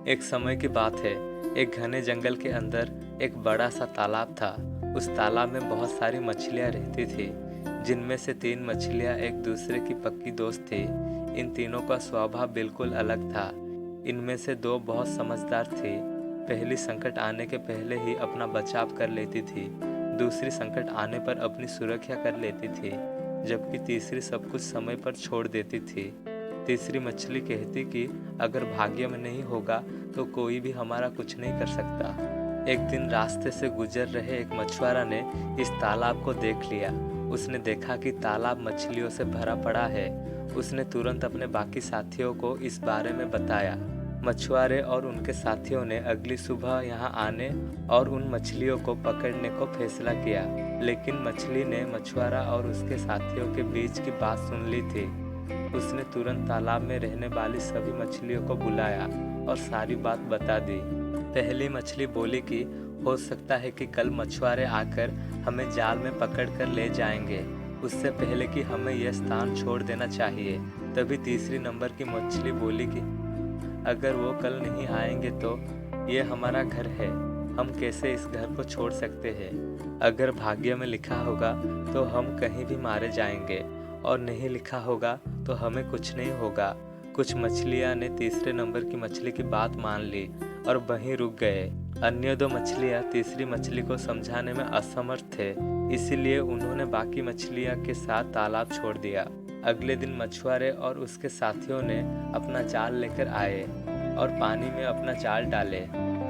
एक समय की बात है। एक घने जंगल के अंदर एक बड़ा सा तालाब था। उस तालाब में बहुत सारी मछलियाँ रहती थी, जिनमें से 3 मछलियाँ एक दूसरे की पक्की दोस्त थी। इन तीनों का स्वभाव बिल्कुल अलग था। इनमें से 2 बहुत समझदार थी। पहली संकट आने के पहले ही अपना बचाव कर लेती थी, दूसरी संकट आने पर अपनी सुरक्षा कर लेती थी, जबकि तीसरी सब कुछ समय पर छोड़ देती थी। तीसरी मछली कहती कि अगर भाग्य में नहीं होगा तो कोई भी हमारा कुछ नहीं कर सकता। एक दिन रास्ते से गुजर रहे एक मछुआरा ने इस तालाब को देख लिया। उसने देखा कि तालाब मछलियों से भरा पड़ा है। उसने तुरंत अपने बाकी साथियों को इस बारे में बताया। मछुआरे और उनके साथियों ने अगली सुबह यहाँ आने और उन मछलियों को पकड़ने को फैसला किया। लेकिन मछली ने मछुआरा और उसके साथियों के बीच की बात सुन ली थी। उसने तुरंत तालाब में रहने वाली सभी मछलियों को बुलाया और सारी बात बता दी। पहली मछली बोली कि हो सकता है कि कल मछुआरे आकर हमें जाल में पकड़ कर ले जाएंगे, उससे पहले कि हमें यह स्थान छोड़ देना चाहिए। तभी तीसरी नंबर की मछली बोली कि अगर वो कल नहीं आएंगे तो ये हमारा घर है, हम कैसे इस घर को छोड़ सकते हैं। अगर भाग्य में लिखा होगा तो हम कहीं भी मारे जाएंगे, और नहीं लिखा होगा तो हमें कुछ नहीं होगा। कुछ मछलियाँ ने तीसरे नंबर की मछली की बात मान ली और वहीं रुक गए। अन्य 2 मछलियाँ तीसरी मछली को समझाने में असमर्थ थे, इसीलिए उन्होंने बाकी मछलियाँ के साथ तालाब छोड़ दिया। अगले दिन मछुआरे और उसके साथियों ने अपना जाल लेकर आए और पानी में अपना जाल डाले।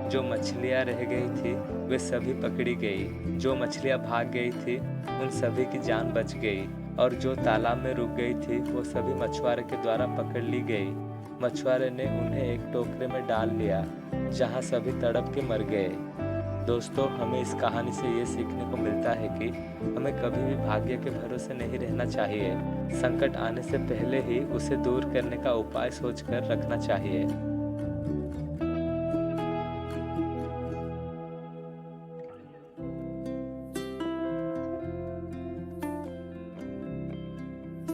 जो मछलियाँ रह गई थी वे सभी पकड़ी गई। जो मछलियाँ भाग गई थी उन सभी की जान बच गई, और जो तालाब में रुक गई थी वो सभी मछुआरे के द्वारा पकड़ ली गई। मछुआरे ने उन्हें एक टोकरे में डाल लिया, जहाँ सभी तड़प के मर गए। दोस्तों, हमें इस कहानी से ये सीखने को मिलता है कि हमें कभी भी भाग्य के भरोसे नहीं रहना चाहिए। संकट आने से पहले ही उसे दूर करने का उपाय सोचकर रखना चाहिए।